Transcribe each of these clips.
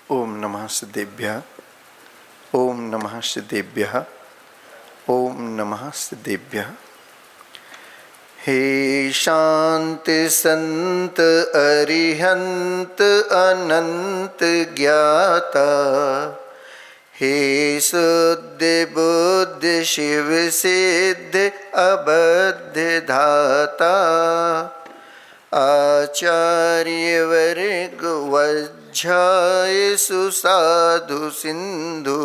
ओम नमः सिद्धेभ्यः। ओम नमः सिद्धेभ्यः। ओम नमः सिद्धेभ्यः। हे शांति संत अरिहंत अनंत ज्ञाता, हे शुद्ध बुद्ध शिव सिद्ध अबद्ध धाता, आचार्य वर्ग वज्झाय सुसाधु सिंधु,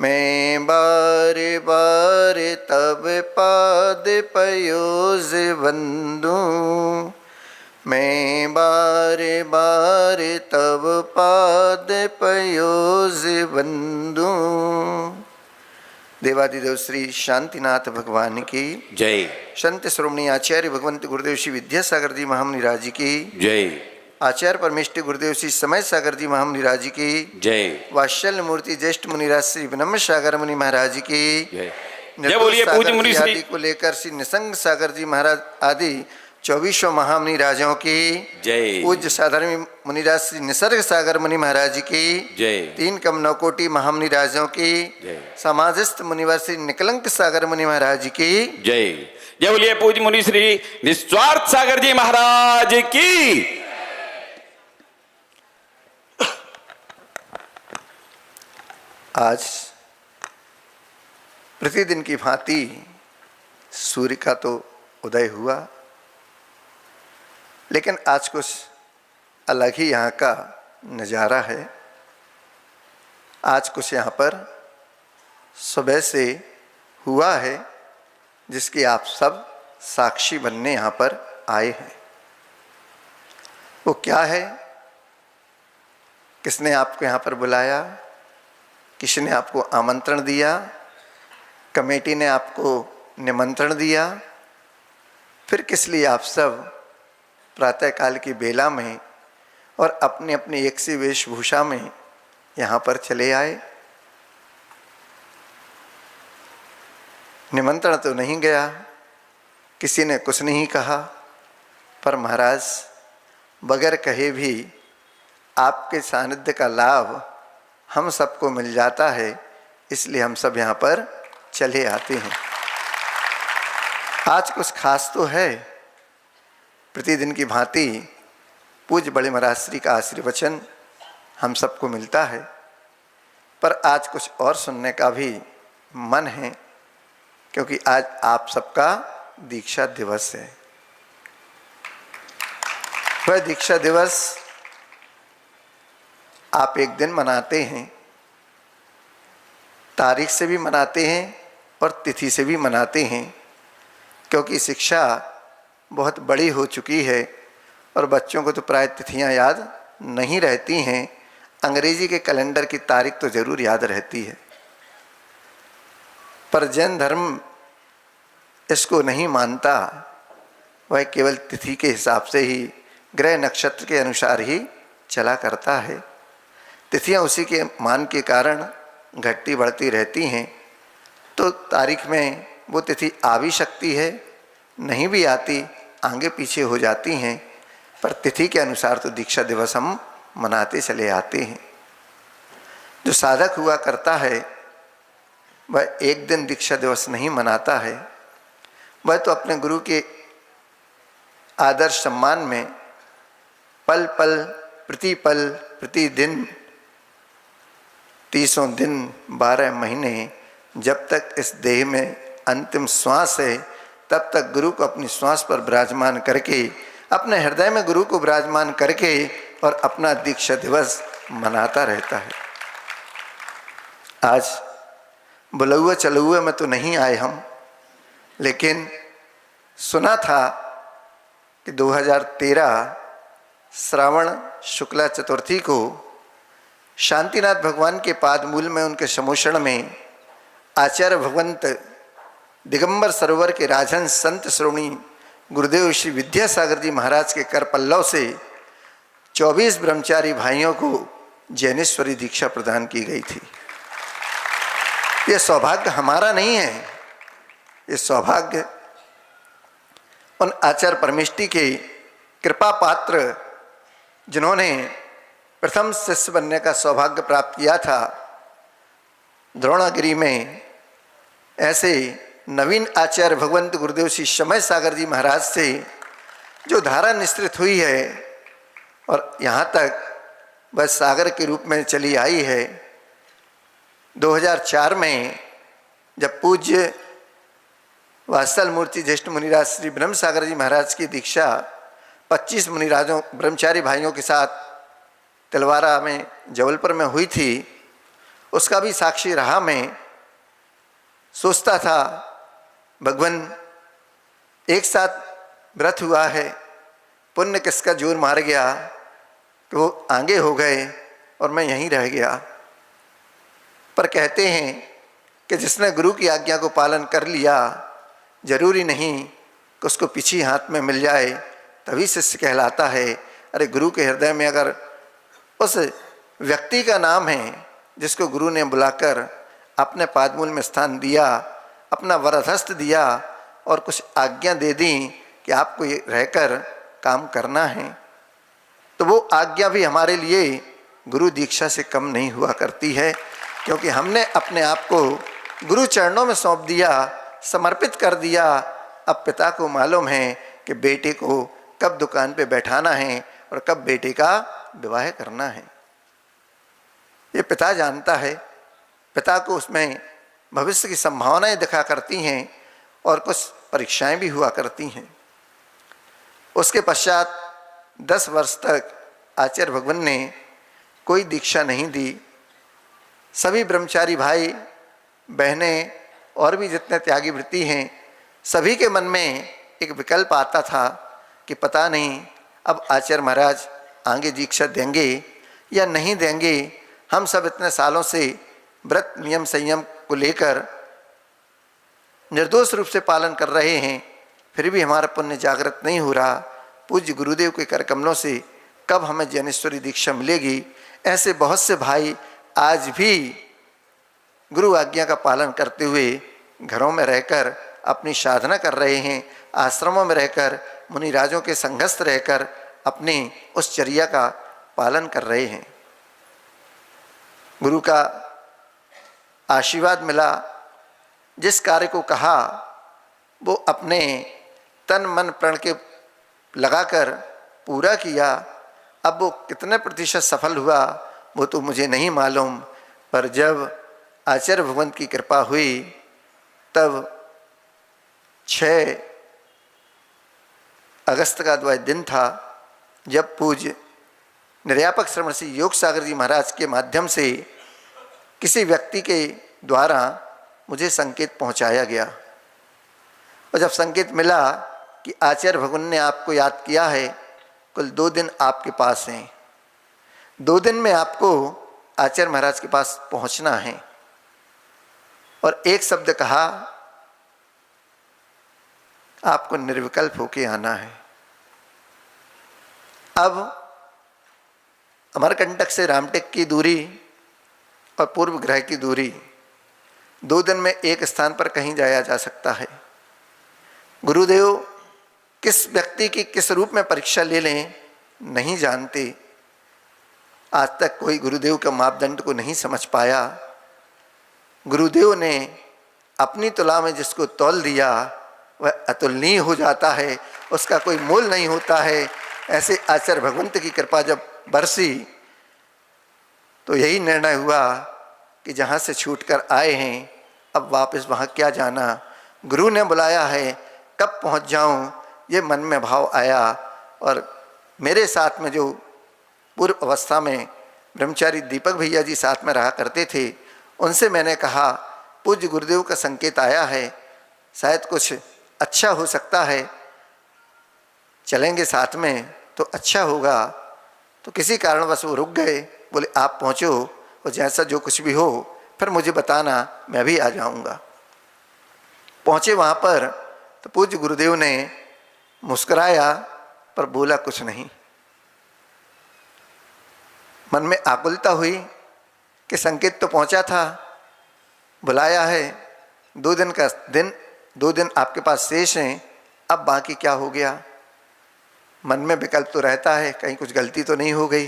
मैं बार बार तब पाद पयोज वंदू, मैं बार बार तब पाद पयोज वंदू। देवादिदेव श्री शांतिनाथ भगवान की जय। संत श्रोमणी आचार्य भगवंत गुरुदेव श्री विद्यासागर जी महामुनिराज जी की जय। आचार्य परमेष्टि गुरुदेव श्री समय सागर जी महामुनिराज जी की जय। वात्सल्य मूर्ति ज्येष्ठ मुनिराज श्री विनम्र सागर मुनि महाराज जी की जय। जय बोलिए पूज्य मुनि श्री आदि को लेकर श्री निसंग सागर जी महाराज आदि 24 महामुनि राजाओं की जय। पूज्य साधारण मुनिराज श्री निसर्ग सागर मुनि महाराज जी की जय। 3 कम 9 कोटि महामुनि राजाओं की जय। समाजस्थ मुनिवर श्री निकलंक सागर मुनि महाराज जी की जय। जय बोलिए पूज्य मुनि श्री निस्वार्थ सागर जी महाराज की। आज प्रतिदिन की भांति सूर्य का तो उदय हुआ, लेकिन आज कुछ अलग ही यहाँ का नज़ारा है। आज कुछ यहाँ पर सुबह से हुआ है जिसकी आप सब साक्षी बनने यहाँ पर आए हैं। वो क्या है? किसने आपको यहाँ पर बुलाया? किसने आपको आमंत्रण दिया? कमेटी ने आपको निमंत्रण दिया? फिर किस लिए आप सब प्रातःकाल की बेला में और अपनी अपनी एक सी वेशभूषा में यहाँ पर चले आए? निमंत्रण तो नहीं गया, किसी ने कुछ नहीं कहा, पर महाराज बगैर कहे भी आपके सानिध्य का लाभ हम सबको मिल जाता है, इसलिए हम सब यहाँ पर चले आते हैं। आज कुछ खास तो है। प्रतिदिन की भांति पूज्य बड़े महाराज श्री का आशीर्वचन हम सबको मिलता है, पर आज कुछ और सुनने का भी मन है, क्योंकि आज आप सबका दीक्षा दिवस है। वह दीक्षा दिवस आप एक दिन मनाते हैं, तारीख से भी मनाते हैं और तिथि से भी मनाते हैं, क्योंकि शिक्षा बहुत बड़ी हो चुकी है और बच्चों को तो प्राय तिथियां याद नहीं रहती हैं। अंग्रेजी के कैलेंडर की तारीख तो जरूर याद रहती है, पर जैन धर्म इसको नहीं मानता। वह केवल तिथि के हिसाब से ही, ग्रह नक्षत्र के अनुसार ही चला करता है। तिथियां उसी के मान के कारण घटती बढ़ती रहती हैं, तो तारीख में वो तिथि आ भी सकती है, नहीं भी आती, आगे पीछे हो जाती हैं, पर तिथि के अनुसार तो दीक्षा दिवस हम मनाते चले आते हैं। जो साधक हुआ करता है वह एक दिन दीक्षा दिवस नहीं मनाता है, वह तो अपने गुरु के आदर्श सम्मान में पल पल प्रतिपल प्रतिदिन 30 दिन 12 महीने जब तक इस देह में अंतिम श्वास है तब तक गुरु को अपनी श्वास पर विराजमान करके, अपने हृदय में गुरु को विराजमान करके और अपना दीक्षा दिवस मनाता रहता है। आज बुलौआ चलौआ में तो नहीं आए हम, लेकिन सुना था कि 2013 श्रावण शुक्ला चतुर्थी को शांतिनाथ भगवान के पादमूल में उनके समोषण में आचार्य भगवंत दिगंबर सरोवर के राजहंस संत श्रोमणी गुरुदेव श्री विद्यासागर जी महाराज के कर पल्लव से 24 ब्रह्मचारी भाइयों को जैनेश्वरी दीक्षा प्रदान की गई थी। यह सौभाग्य हमारा नहीं है, ये सौभाग्य उन आचार्य परमेष्टि के कृपा पात्र जिन्होंने प्रथम शिष्य बनने का सौभाग्य प्राप्त किया था। द्रोणागिरी में ऐसे नवीन आचार्य भगवंत गुरुदेव श्री समय सागर जी महाराज से जो धारा निश्चित हुई है और यहाँ तक बस सागर के रूप में चली आई है। 2004 में जब पूज्य वात्सल मूर्ति ज्येष्ठ मुनिराज श्री ब्रह्म सागर जी महाराज की दीक्षा 25 मुनिराजों ब्रह्मचारी भाइयों के साथ तिलवारा में जबलपुर में हुई थी, उसका भी साक्षी रहा। मैं सोचता था भगवान एक साथ व्रत हुआ है, पुण्य किसका जोर मार गया कि वो आगे हो गए और मैं यहीं रह गया। पर कहते हैं कि जिसने गुरु की आज्ञा को पालन कर लिया, जरूरी नहीं कि उसको पीछे हाथ में मिल जाए तभी शिष्य कहलाता है। अरे गुरु के हृदय में अगर उस व्यक्ति का नाम है जिसको गुरु ने बुलाकर अपने पादमूल में स्थान दिया, अपना वरदहस्त दिया और कुछ आज्ञा दे दी कि आपको ये रहकर काम करना है, तो वो आज्ञा भी हमारे लिए गुरु दीक्षा से कम नहीं हुआ करती है, क्योंकि हमने अपने आप को गुरु चरणों में सौंप दिया, समर्पित कर दिया। अब पिता को मालूम है कि बेटे को कब दुकान पे बैठाना है और कब बेटे का विवाह करना है। ये पिता जानता है। पिता को उसमें भविष्य की संभावनाएं दिखा करती हैं और कुछ परीक्षाएं भी हुआ करती हैं। उसके पश्चात 10 वर्ष तक आचार्य भगवान ने कोई दीक्षा नहीं दी। सभी ब्रह्मचारी भाई बहनें और भी जितने त्यागी वृत्ति हैं, सभी के मन में एक विकल्प आता था कि पता नहीं अब आचार्य महाराज आगे दीक्षा देंगे या नहीं देंगे। हम सब इतने सालों से व्रत नियम संयम को लेकर निर्दोष रूप से पालन कर रहे हैं, फिर भी हमारा पुण्य जागृत नहीं हो रहा। पूज्य गुरुदेव के कर कमलों से कब हमें ज्ञानेश्वरी दीक्षा मिलेगी। ऐसे बहुत से भाई आज भी गुरु आज्ञा का पालन करते हुए घरों में रहकर अपनी साधना कर रहे हैं, आश्रमों में रहकर मुनिराजों के संगस्थ रहकर अपनी उस चर्या का पालन कर रहे हैं। गुरु का आशीर्वाद मिला, जिस कार्य को कहा वो अपने तन मन प्राण के लगाकर पूरा किया। अब वो कितने प्रतिशत सफल हुआ वो तो मुझे नहीं मालूम, पर जब आचार्य भगवंत की कृपा हुई तब 6 अगस्त का द्वय दिन था जब पूज्य निर्यापक श्रवण श्री योग सागर जी महाराज के माध्यम से किसी व्यक्ति के द्वारा मुझे संकेत पहुंचाया गया। और जब संकेत मिला कि आचार्य भगवान ने आपको याद किया है, कुल 2 दिन आपके पास हैं, 2 दिन में आपको आचार्य महाराज के पास पहुंचना है, और एक शब्द कहा आपको निर्विकल्प होके आना है। अब अमरकंटक से रामटेक की दूरी और पूर्व ग्रह की दूरी 2 दिन में एक स्थान पर कहीं जाया जा सकता है। गुरुदेव किस व्यक्ति की किस रूप में परीक्षा ले लें नहीं जानते। आज तक कोई गुरुदेव के मापदंड को नहीं समझ पाया। गुरुदेव ने अपनी तुला में जिसको तौल दिया वह अतुलनीय हो जाता है, उसका कोई मोल नहीं होता है। ऐसे आचार्य भगवंत की कृपा जब बरसी तो यही निर्णय हुआ कि जहाँ से छूटकर आए हैं अब वापस वहाँ क्या जाना। गुरु ने बुलाया है, कब पहुँच जाऊँ ये मन में भाव आया। और मेरे साथ में जो पूर्व अवस्था में ब्रह्मचारी दीपक भैया जी साथ में रहा करते थे, उनसे मैंने कहा पूज्य गुरुदेव का संकेत आया है, शायद कुछ अच्छा हो सकता है, चलेंगे साथ में तो अच्छा होगा। तो किसी कारणवश वो रुक गए, बोले आप पहुँचो और जैसा जो कुछ भी हो फिर मुझे बताना, मैं भी आ जाऊँगा। पहुँचे वहाँ पर तो पूज्य गुरुदेव ने मुस्कुराया पर बोला कुछ नहीं। मन में आकुलता हुई कि संकेत तो पहुँचा था, बुलाया है, 2 दिन आपके पास शेष हैं, अब बाकी क्या हो गया। मन में विकल्प तो रहता है, कहीं कुछ गलती तो नहीं हो गई।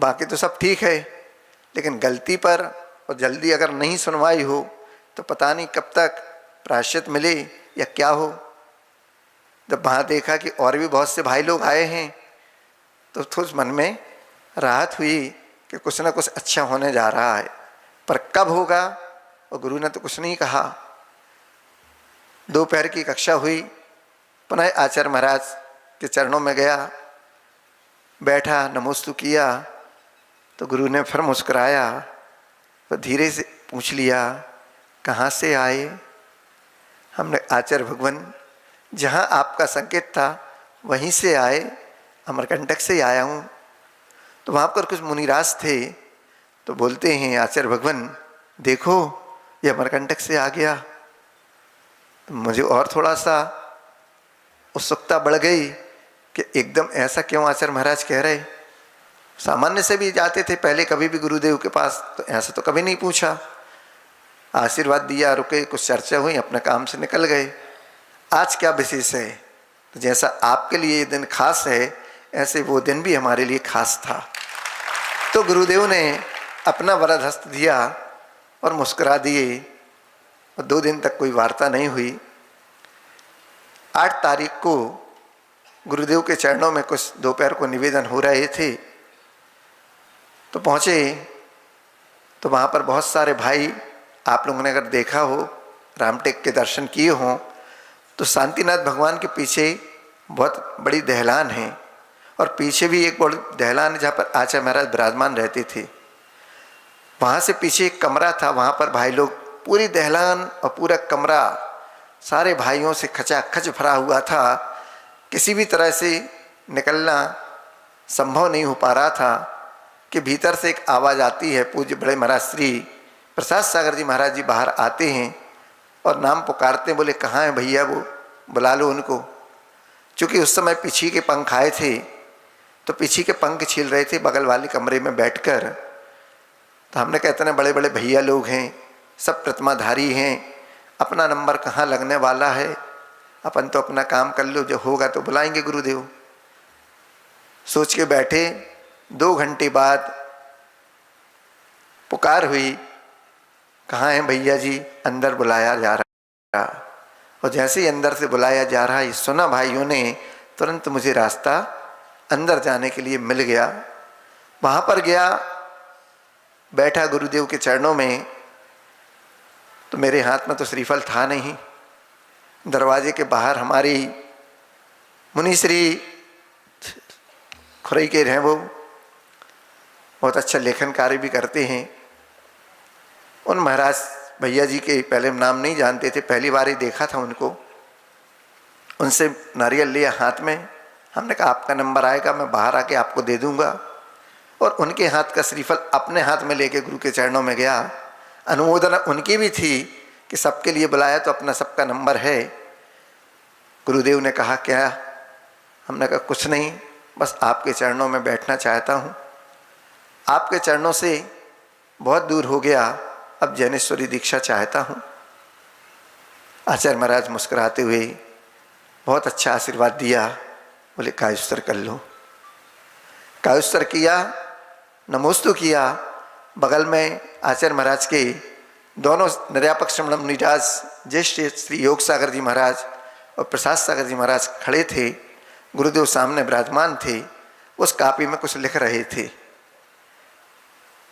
बाकी तो सब ठीक है, लेकिन गलती पर और जल्दी अगर नहीं सुनवाई हो तो पता नहीं कब तक प्रायश्चित मिले या क्या हो। जब वहाँ देखा कि और भी बहुत से भाई लोग आए हैं तो थोड़ा मन में राहत हुई कि कुछ ना कुछ अच्छा होने जा रहा है, पर कब होगा और गुरु ने तो कुछ नहीं कहा। दोपहर की कक्षा हुई, पुनः आचार्य महाराज के चरणों में गया, बैठा, नमोस्तु किया तो गुरु ने फिर मुस्कुराया तो धीरे से पूछ लिया, कहाँ से आए? हमने आचार्य भगवान, जहाँ आपका संकेत था वहीं से आए, अमरकंटक से आया हूँ। तो वहाँ पर कुछ मुनिराज थे तो बोलते हैं, आचार्य भगवान देखो ये अमरकंटक से आ गया। तो मुझे और थोड़ा सा उत्सुकता बढ़ गई कि एकदम ऐसा क्यों आचार्य महाराज कह रहे। सामान्य से भी जाते थे पहले, कभी भी गुरुदेव के पास तो ऐसा तो कभी नहीं पूछा। आशीर्वाद दिया, रुके, कुछ चर्चा हुई, अपने काम से निकल गए। आज क्या विशेष है? तो जैसा आपके लिए ये दिन खास है, ऐसे वो दिन भी हमारे लिए खास था। तो गुरुदेव ने अपना वरद हस्त दिया और मुस्कुरा दिए और 2 दिन तक कोई वार्ता नहीं हुई। 8 तारीख को गुरुदेव के चरणों में कुछ दोपहर को निवेदन हो रहे थे तो पहुँचे तो वहाँ पर बहुत सारे भाई, आप लोगों ने अगर देखा हो, रामटेक के दर्शन किए हों तो शांतिनाथ भगवान के पीछे बहुत बड़ी दहलान है और पीछे भी एक बड़ी दहलान है जहाँ पर आचार्य महाराज विराजमान रहते थे। वहाँ से पीछे एक कमरा था, वहाँ पर भाई लोग, पूरी दहलान और पूरा कमरा सारे भाइयों से खचाखच भरा हुआ था। किसी भी तरह से निकलना संभव नहीं हो पा रहा था कि भीतर से एक आवाज़ आती है, पूज्य बड़े महाराज श्री प्रसाद सागर जी महाराज जी बाहर आते हैं और नाम पुकारते हैं, बोले कहाँ हैं भैया, वो बुला लो उनको। चूँकि उस समय पीछे के पंख आए थे तो पीछे के पंख छील रहे थे बगल वाले कमरे में बैठकर। तो हमने कहते ना बड़े बड़े भैया लोग हैं, सब प्रतिमाधारी हैं, अपना नंबर कहाँ लगने वाला है, अपन तो अपना काम कर लो, जो होगा तो बुलाएंगे गुरुदेव। सोच के बैठे। 2 घंटे बाद पुकार हुई, कहाँ हैं भैया जी, अंदर बुलाया जा रहा। और जैसे ही अंदर से बुलाया जा रहा है सुना भाइयों ने, तुरंत मुझे रास्ता अंदर जाने के लिए मिल गया। वहाँ पर गया, बैठा गुरुदेव के चरणों में तो मेरे हाथ में तो श्रीफल था नहीं। दरवाजे के बाहर हमारी मुनिश्री खुरई के हैं, वो बहुत अच्छा लेखन कार्य भी करते हैं। उन महाराज भैया जी के पहले नाम नहीं जानते थे, पहली बार ही देखा था उनको। उनसे नारियल लिया हाथ में, हमने कहा आपका नंबर आएगा मैं बाहर आके आपको दे दूंगा। और उनके हाथ का श्रीफल अपने हाथ में लेके गुरु के चरणों में गया। अनुमोदन उनकी भी थी कि सबके लिए बुलाया तो अपना सबका नंबर है। गुरुदेव ने कहा क्या? हमने कहा कुछ नहीं, बस आपके चरणों में बैठना चाहता हूँ। आपके चरणों से बहुत दूर हो गया, अब जैनेश्वरी दीक्षा चाहता हूँ। आचार्य महाराज मुस्कुराते हुए बहुत अच्छा आशीर्वाद दिया, बोले कायुस्तर कर लो। कायुस्तर किया, नमोस्तु किया। बगल में आचार्य महाराज के दोनों निर्यापक श्रमण मुनिराज ज्येष्ठ श्री योग सागर जी महाराज और प्रसाद सागर जी महाराज खड़े थे। गुरुदेव सामने विराजमान थे, उस कापी में कुछ लिख रहे थे।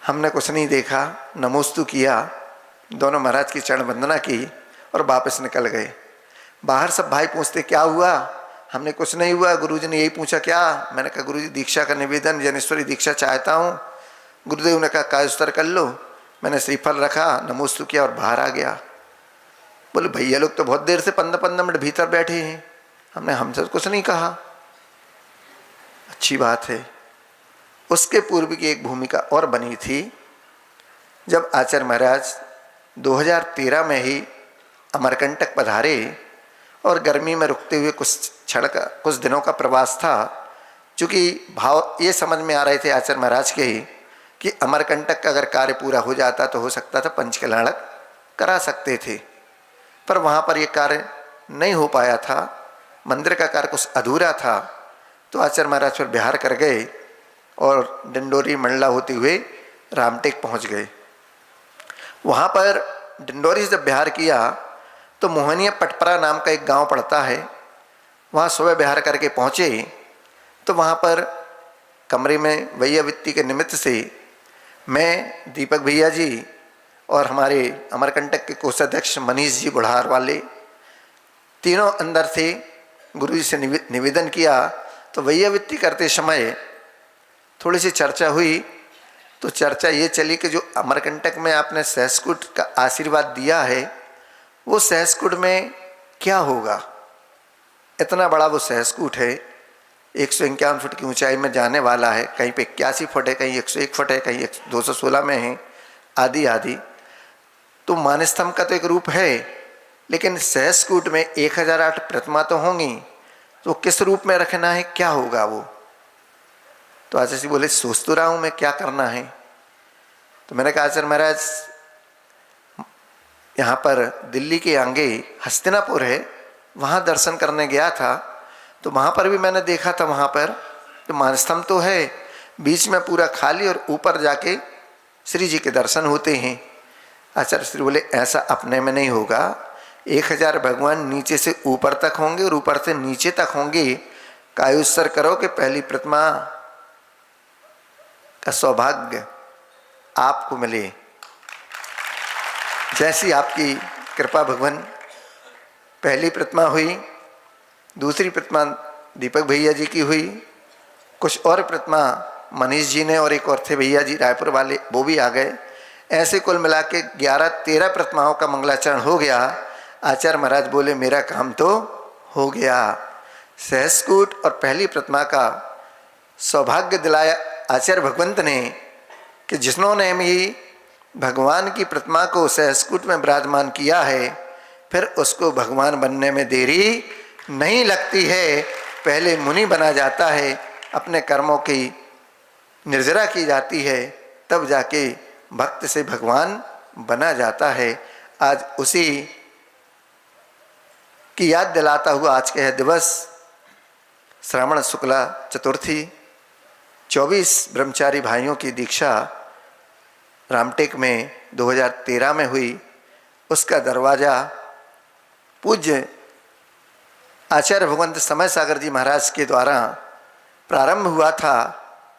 हमने कुछ नहीं देखा, नमोस्तु किया, दोनों महाराज की चरण वंदना की और वापस निकल गए। बाहर सब भाई पूछते क्या हुआ? हमने कुछ नहीं हुआ, गुरुजी ने यही पूछा क्या? मैंने कहा गुरुजी दीक्षा का निवेदन, जैनेश्वरी दीक्षा चाहता हूँ। गुरुदेव ने कहा कायुस्तर कर लो। मैंने श्रीफल रखा, नमोस्तु किया और बाहर आ गया। बोले भैया लोग तो बहुत देर से 15-15 मिनट भीतर बैठे हैं। हमने हमसे कुछ नहीं कहा। अच्छी बात है। उसके पूर्व की एक भूमिका और बनी थी, जब आचार्य महाराज 2013 में ही अमरकंटक पधारे और गर्मी में रुकते हुए कुछ दिनों का प्रवास था। चूँकि भाव ये समझ में आ रहे थे आचार्य महाराज के कि अमरकंटक का अगर कार्य पूरा हो जाता तो हो सकता था पंचकल्याणक करा सकते थे, पर वहाँ पर ये कार्य नहीं हो पाया था, मंदिर का कार्य कुछ अधूरा था। तो आचार्य महाराज फिर बिहार कर गए और डिंडोरी मंडला होते हुए रामटेक पहुंच गए। वहाँ पर डिंडोरी से जब बिहार किया तो मोहनिया पटपरा नाम का एक गांव पड़ता है, वहाँ सुबह बिहार करके पहुँचे तो वहाँ पर कमरे में वैयावित्ति के निमित्त से मैं, दीपक भैया जी और हमारे अमरकंटक के कोषाध्यक्ष मनीष जी बुढ़ार वाले तीनों अंदर थे। गुरु जी से निवेदन किया तो वैयावित्ति करते समय थोड़ी सी चर्चा हुई। तो चर्चा ये चली कि जो अमरकंटक में आपने सहस्कुट का आशीर्वाद दिया है वो सहस्कुट में क्या होगा। इतना बड़ा वो सहस्कुट है, 151 फुट की ऊंचाई में जाने वाला है, कहीं पे 81 फुट है, कहीं 101 फुट है, कहीं 216 में है, आदि आदि। तो मानस्तंभ का तो एक रूप है, लेकिन सहस्कुट में 1008 प्रतिमा तो होंगी, तो किस रूप में रखना है, क्या होगा वो। तो आचार्य जी बोले सोच तो रहा हूँ मैं क्या करना है। तो मैंने कहा आचार्य महाराज यहाँ पर दिल्ली के आगे हस्तिनापुर है, वहाँ दर्शन करने गया था तो वहाँ पर भी मैंने देखा था, वहाँ पर तो मानस्तंभ तो है, बीच में पूरा खाली और ऊपर जाके श्री जी के दर्शन होते हैं। आचार्य श्री बोले ऐसा अपने में नहीं होगा, 1000 भगवान नीचे से ऊपर तक होंगे और ऊपर से नीचे तक होंगे। कायुस्सर करो कि पहली प्रतिमा का सौभाग्य आपको मिले। जैसी आपकी कृपा भगवान, पहली प्रतिमा हुई, दूसरी प्रतिमा दीपक भैया जी की हुई, कुछ और प्रतिमा मनीष जी ने और एक और थे भैया जी रायपुर वाले, वो भी आ गए। ऐसे कुल मिला के 11-13 प्रतिमाओं का मंगलाचरण हो गया। आचार्य महाराज बोले मेरा काम तो हो गया। सहस्कुट और पहली प्रतिमा का सौभाग्य दिलाया आचार्य भगवंत ने कि जिन्होंने भी भगवान की प्रतिमा को सहस्कुट में विराजमान किया है, फिर उसको भगवान बनने में देरी नहीं लगती है। पहले मुनि बना जाता है, अपने कर्मों की निर्जरा की जाती है, तब जाके भक्त से भगवान बना जाता है। आज उसी की याद दिलाता हुआ आज का यह दिवस श्रावण शुक्ला चतुर्थी, 24 ब्रह्मचारी भाइयों की दीक्षा रामटेक में 2013 में हुई। उसका दरवाज़ा पूज्य आचार्य भगवंत समय सागर जी महाराज के द्वारा प्रारंभ हुआ था।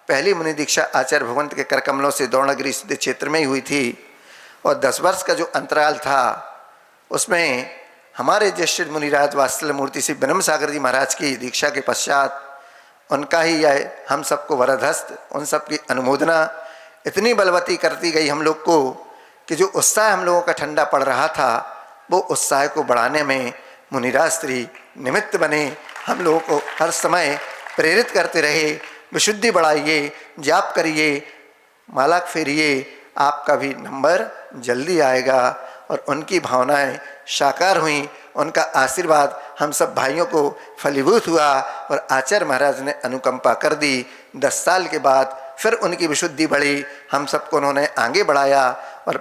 पहली मुनि दीक्षा आचार्य भगवंत के कर कमलों से दौड़नगिरी सिद्ध क्षेत्र में ही हुई थी और 10 वर्ष का जो अंतराल था उसमें हमारे ज्येष्ठ मुनिराज वात्सल्य मूर्ति श्री ब्रह्म सागर जी महाराज की दीक्षा के पश्चात उनका ही यह हम सबको वरदहस्त, उन सबकी अनुमोदना इतनी बलवती करती गई हम लोग को कि जो उत्साह हम लोगों का ठंडा पड़ रहा था वो उत्साह को बढ़ाने में मुनिराज श्री निमित्त बने। हम लोगों को हर समय प्रेरित करते रहे, विशुद्धि बढ़ाइए, जाप करिए, माला फेरिए, आपका भी नंबर जल्दी आएगा। और उनकी भावनाएं साकार हुई, उनका आशीर्वाद हम सब भाइयों को फलीभूत हुआ और आचार्य महाराज ने अनुकंपा कर दी। 10 साल के बाद फिर उनकी विशुद्धि बढ़ी, हम सबको उन्होंने आगे बढ़ाया और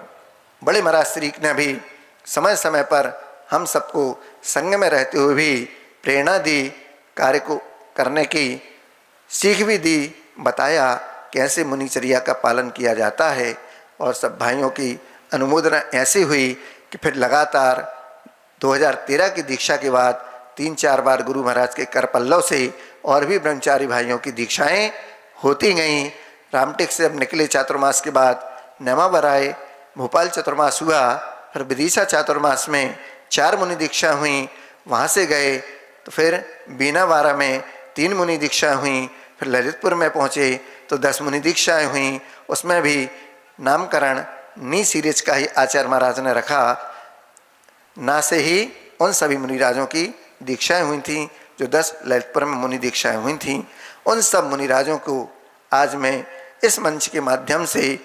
बड़े महाराज श्री ने भी समय समय पर हम सबको संग में रहते हुए भी प्रेरणा दी, कार्य को करने की सीख भी दी, बताया कैसे मुनिचर्या का पालन किया जाता है। और सब भाइयों की अनुमोदना ऐसी हुई कि फिर लगातार 2013 की दीक्षा के बाद 3-4 बार गुरु महाराज के कर पल्लव से और भी ब्रह्मचारी भाइयों की दीक्षाएं होती गईं। रामटेक से अब निकले चातुर्मास के बाद नेमावर आए, भोपाल चतुर्मास हुआ, फिर विदिशा चातुर्मास में 4 मुनि दीक्षा हुई। वहाँ से गए तो फिर बीनावारा में 3 मुनि दीक्षा हुई, फिर ललितपुर में पहुँचे तो 10 मुनि दीक्षाएँ हुई। उसमें भी नामकरण नी सीरीज का ही आचार्य महाराज ने रखा। ना से ही उन सभी मुनिराजों की दीक्षाएं हुई थीं जो 10 ललितपुर में मुनि दीक्षाएं हुई थीं। उन सब मुनिराजों को आज मैं इस मंच के माध्यम से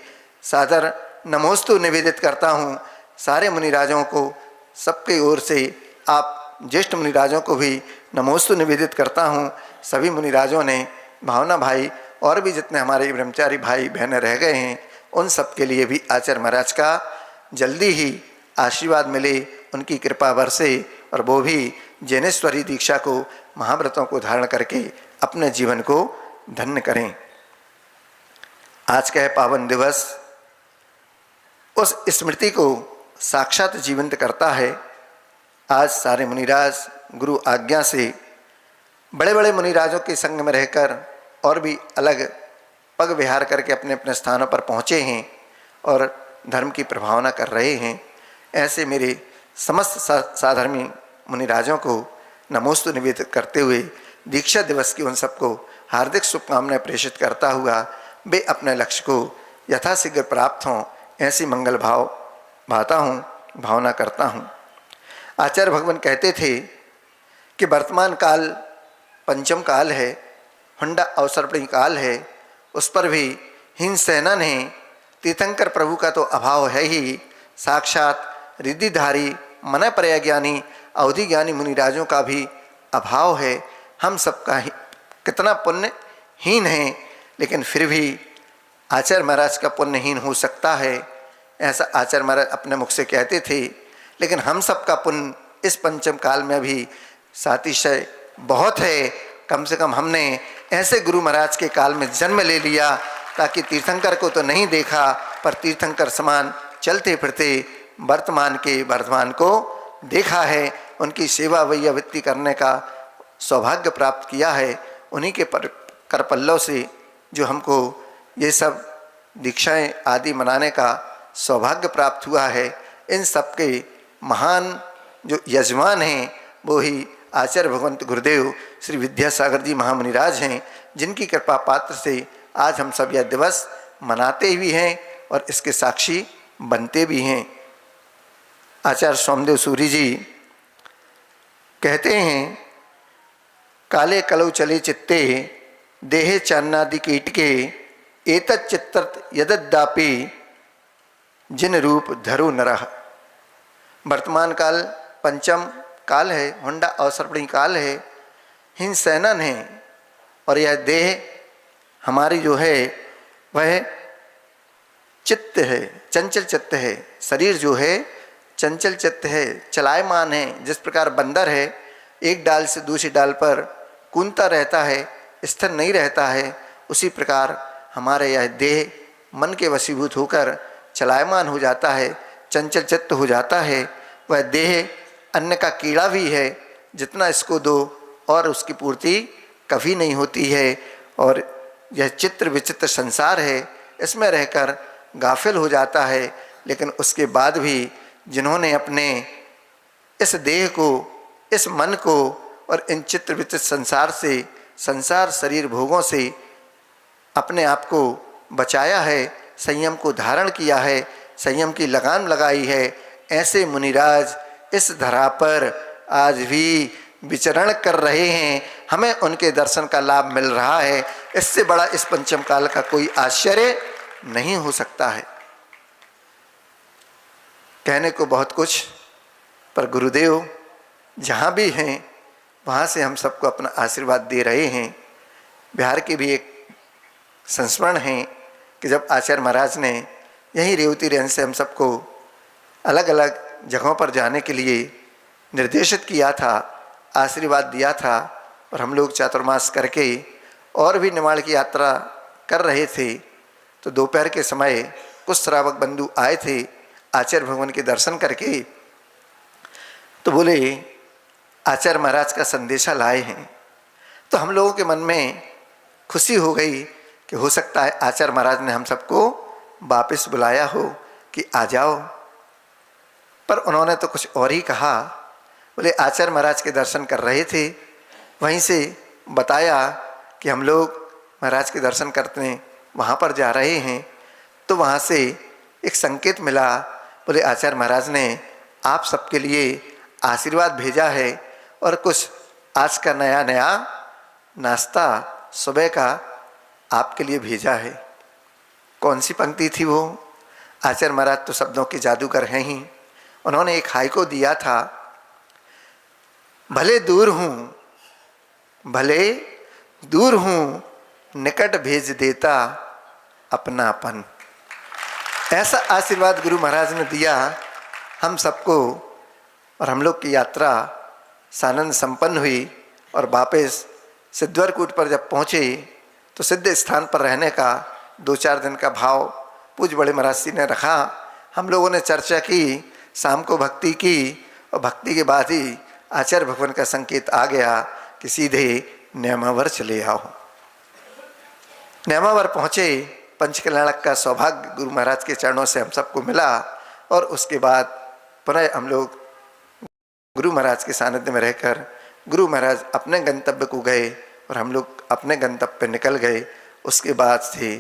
सादर नमोस्तु निवेदित करता हूँ। सारे मुनिराजों को सबके ओर से आप ज्येष्ठ मुनिराजों को भी नमोस्तु निवेदित करता हूँ। सभी मुनिराजों ने, भावना भाई और भी जितने हमारे ब्रह्मचारी भाई बहनें रह गए हैं उन सब के लिए भी आचार्य महाराज का जल्दी ही आशीर्वाद मिले, उनकी कृपा बरसे और वो भी जैनेश्वरी दीक्षा को, महाव्रतों को धारण करके अपने जीवन को धन्य करें। आज का है पावन दिवस उस स्मृति को साक्षात जीवंत करता है। आज सारे मुनिराज गुरु आज्ञा से बड़े बड़े मुनिराजों के संग में रहकर और भी अलग पग विहार करके अपने अपने स्थानों पर पहुँचे हैं और धर्म की प्रभावना कर रहे हैं। ऐसे मेरे समस्त साधर्मी मुनिराजों को नमोस्तु निवेदित करते हुए दीक्षा दिवस की उन सबको हार्दिक शुभकामनाएं प्रेषित करता हुआ वे अपने लक्ष्य को यथाशीघ्र प्राप्त हों ऐसी मंगल भाता हूँ, भावना करता हूँ। आचार्य भगवान कहते थे कि वर्तमान काल पंचम काल है, हुंडा अवसर्पणी काल है, उस पर भी हिंसेनन है। तीर्थंकर प्रभु का तो अभाव है ही, साक्षात रिद्धिधारी मन प्रज्ञानी अवधि ज्ञानी मुनिराजों का भी अभाव है। हम सबका कितना पुण्यहीन है, लेकिन फिर भी आचार्य महाराज का पुण्यहीन हो सकता है, ऐसा आचार्य महाराज अपने मुख से कहते थे। लेकिन हम सबका पुण्य इस पंचम काल में भी सातिशय बहुत है। कम से कम हमने ऐसे गुरु महाराज के काल में जन्म ले लिया, ताकि तीर्थंकर को तो नहीं देखा पर तीर्थंकर समान चलते फिरते वर्तमान को देखा है। उनकी सेवा वैयावृत्ति करने का सौभाग्य प्राप्त किया है। उन्हीं के करपल्लों से जो हमको ये सब दीक्षाएं आदि मनाने का सौभाग्य प्राप्त हुआ है। इन सब के महान जो यजमान हैं वो ही आचार्य भगवंत गुरुदेव श्री विद्यासागर जी महामुनिराज हैं, जिनकी कृपा पात्र से आज हम सब यह दिवस मनाते भी हैं और इसके साक्षी बनते भी हैं। आचार्य सोमदेव सूरी जी कहते हैं, काले कलौ चले चित्ते देहे चान्नादि कीटके एतत् चित्त यददापि जिन रूप धरु नरः। वर्तमान काल पंचम काल है, हुंडा अवसर्पणी काल है, हिंसैनन है और यह देह हमारी जो है वह चित्त है, चंचल चित्त है। शरीर जो है चंचल चित्त है, चलायमान है। जिस प्रकार बंदर है एक डाल से दूसरी डाल पर कूदता रहता है, स्थिर नहीं रहता है, उसी प्रकार हमारे यह देह मन के वशीभूत होकर चलायमान हो जाता है, चंचल चित्त हो जाता है। वह देह अन्न का कीड़ा भी है, जितना इसको दो और उसकी पूर्ति कभी नहीं होती है। और यह चित्र विचित्र संसार है, इसमें रहकर गाफिल हो जाता है। लेकिन उसके बाद भी जिन्होंने अपने इस देह को, इस मन को और इन चित्र विचित्र संसार से, संसार शरीर भोगों से अपने आप को बचाया है, संयम को धारण किया है, संयम की लगाम लगाई है, ऐसे मुनिराज इस धरा पर आज भी विचरण कर रहे हैं। हमें उनके दर्शन का लाभ मिल रहा है। इससे बड़ा इस पंचम काल का कोई आश्चर्य नहीं हो सकता है। कहने को बहुत कुछ, पर गुरुदेव जहाँ भी हैं वहाँ से हम सबको अपना आशीर्वाद दे रहे हैं। बिहार की भी एक संस्मरण है कि जब आचार्य महाराज ने यहीं रेवती रेंज से हम सबको अलग अलग जगहों पर जाने के लिए निर्देशित किया था, आशीर्वाद दिया था, और हम लोग चातुर्मास करके और भी निमाड़ की यात्रा कर रहे थे, तो दोपहर के समय कुछ श्रावक बंधु आए थे आचार्य भगवान के दर्शन करके। तो बोले आचार्य महाराज का संदेशा लाए हैं। तो हम लोगों के मन में खुशी हो गई कि हो सकता है आचार्य महाराज ने हम सबको वापस बुलाया हो कि आ जाओ। पर उन्होंने तो कुछ और ही कहा। बोले आचार्य महाराज के दर्शन कर रहे थे, वहीं से बताया कि हम लोग महाराज के दर्शन करते वहाँ पर जा रहे हैं। तो वहाँ से एक संकेत मिला। बोले आचार्य महाराज ने आप सबके लिए आशीर्वाद भेजा है और कुछ आज का नया नया नाश्ता सुबह का आपके लिए भेजा है। कौन सी पंक्ति थी वो? आचार्य महाराज तो शब्दों के जादूगर हैं ही। उन्होंने एक हाइको दिया था, भले दूर हूँ निकट भेज देता अपनापन। ऐसा आशीर्वाद गुरु महाराज ने दिया हम सबको, और हम लोग की यात्रा सानंद संपन्न हुई। और वापस सिद्धवरकूट पर जब पहुँचे तो सिद्ध स्थान पर रहने का 2-4 दिन का भाव पूज्य बड़े महाराज जी ने रखा। हम लोगों ने चर्चा की, शाम को भक्ति की, और भक्ति के बाद ही आचार्य भगवान का संकेत आ गया कि सीधे न्यामावर चले आओ। न्यामावर पहुँचे, पंचकल्याणक का सौभाग्य गुरु महाराज के चरणों से हम सबको मिला। और उसके बाद पुनः हम लोग गुरु महाराज के सानिध्य में रहकर गुरु महाराज अपने गंतव्य को गए और हम लोग अपने गंतव्य पर निकल गए। उसके बाद से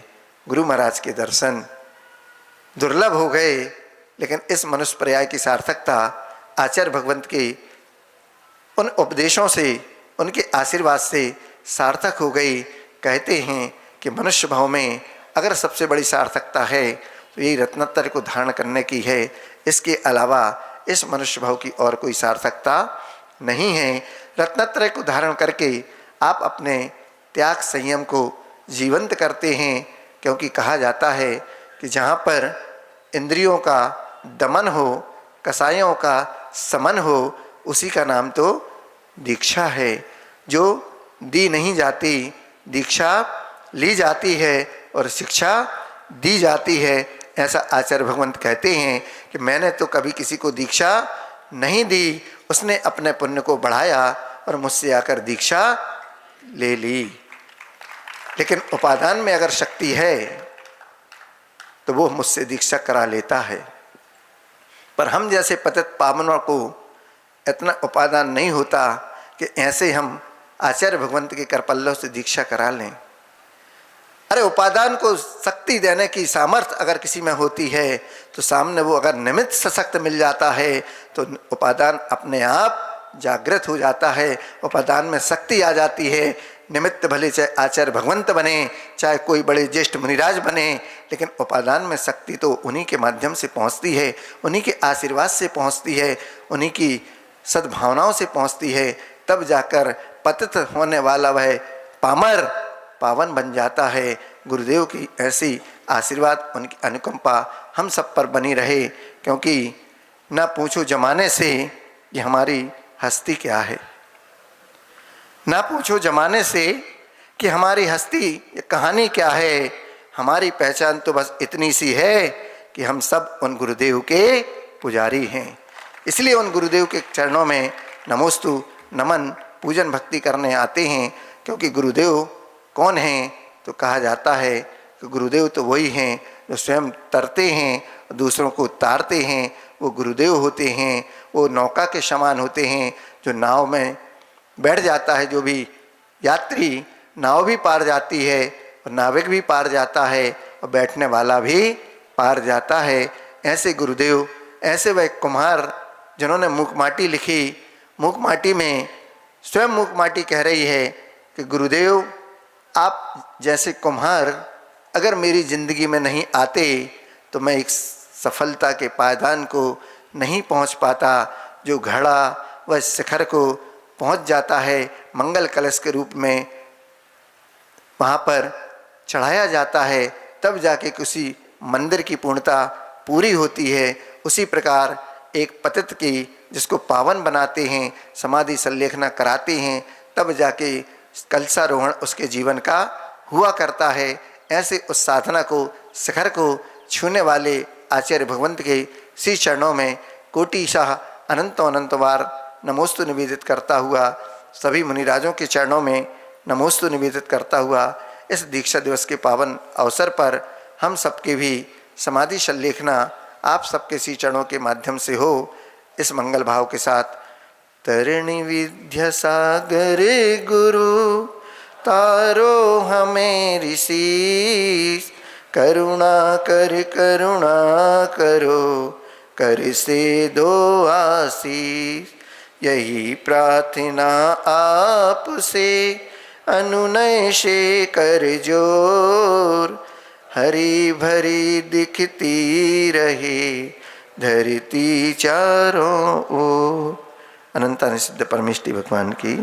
गुरु महाराज के दर्शन दुर्लभ हो गए, लेकिन इस मनुष्य पर्याय की सार्थकता आचार्य भगवंत के उन उपदेशों से, उनके आशीर्वाद से सार्थक हो गई। कहते हैं कि मनुष्य भाव में अगर सबसे बड़ी सार्थकता है तो यही रत्नत्रय को धारण करने की है। इसके अलावा इस मनुष्य भाव की और कोई सार्थकता नहीं है। रत्नत्रय को धारण करके आप अपने त्याग संयम को जीवंत करते हैं, क्योंकि कहा जाता है कि जहाँ पर इंद्रियों का दमन हो, कसायों का समन हो, उसी का नाम तो दीक्षा है। जो दी नहीं जाती, दीक्षा ली जाती है और शिक्षा दी जाती है। ऐसा आचार्य भगवंत कहते हैं कि मैंने तो कभी किसी को दीक्षा नहीं दी, उसने अपने पुण्य को बढ़ाया और मुझसे आकर दीक्षा ले ली। लेकिन उपादान में अगर शक्ति है तो वो मुझसे दीक्षा करा लेता है। पर हम जैसे पतित पावनों को इतना उपादान नहीं होता कि ऐसे हम आचार्य भगवंत के करपल्लों से दीक्षा करा लें। अरे उपादान को शक्ति देने की सामर्थ्य अगर किसी में होती है तो सामने वो अगर निमित्त सशक्त मिल जाता है तो उपादान अपने आप जागृत हो जाता है, उपादान में शक्ति आ जाती है। निमित्त भले चाहे आचार्य भगवंत बने, चाहे कोई बड़े ज्येष्ठ मुनिराज बने, लेकिन उपादान में शक्ति तो उन्हीं के माध्यम से पहुंचती है, उन्हीं के आशीर्वाद से पहुंचती है, उन्हीं की सद्भावनाओं से पहुंचती है। तब जाकर पतित होने वाला वह पामर पावन बन जाता है। गुरुदेव की ऐसी आशीर्वाद, उनकी अनुकंपा हम सब पर बनी रहे, क्योंकि ना पूछो जमाने से कि हमारी हस्ती क्या है, ना पूछो जमाने से कि हमारी हस्ती कहानी क्या है। हमारी पहचान तो बस इतनी सी है कि हम सब उन गुरुदेव के पुजारी हैं। इसलिए उन गुरुदेव के चरणों में नमोस्तु नमन पूजन भक्ति करने आते हैं। क्योंकि गुरुदेव कौन हैं तो कहा जाता है कि गुरुदेव तो वही हैं जो स्वयं तरते हैं, दूसरों को उतारते हैं। वो गुरुदेव होते हैं। वो नौका के समान होते हैं जो नाव में बैठ जाता है, जो भी यात्री नाव भी पार जाती है और नाविक भी पार जाता है और बैठने वाला भी पार जाता है। ऐसे गुरुदेव, ऐसे वह कुम्हार जिन्होंने मूकमाटी लिखी। मूकमाटी में स्वयं मूकमाटी कह रही है कि गुरुदेव आप जैसे कुम्हार अगर मेरी ज़िंदगी में नहीं आते तो मैं एक सफलता के पायदान को नहीं पहुंच पाता। जो घड़ा व शिखर को पहुंच जाता है, मंगल कलश के रूप में वहाँ पर चढ़ाया जाता है, तब जाके किसी मंदिर की पूर्णता पूरी होती है। उसी प्रकार एक पतित की जिसको पावन बनाते हैं, समाधि संलेखना कराते हैं, तब जाके कलशारोहण उसके जीवन का हुआ करता है। ऐसे उस साधना को, शिखर को छूने वाले आचार्य भगवंत के श्री चरणों में कोटिशाह अनंतो अनंत बार नमोस्तु निवेदित करता हुआ, सभी मुनिराजों के चरणों में नमोस्तु निवेदित करता हुआ, इस दीक्षा दिवस के पावन अवसर पर हम सबके भी समाधि संलेखना आप सबके श्री चरणों के माध्यम से हो। इस मंगल भाव के साथ तरिणी विद्या सागर गुरु तारो हमें ऋषि, करुणा करो कर से दो आशीष। यही प्रार्थना आपसे अनुनय से कर जोर, हरी भरी दिखती रहे धरती चारों ओर। अनंत सिद्ध परमेष्टि भगवान की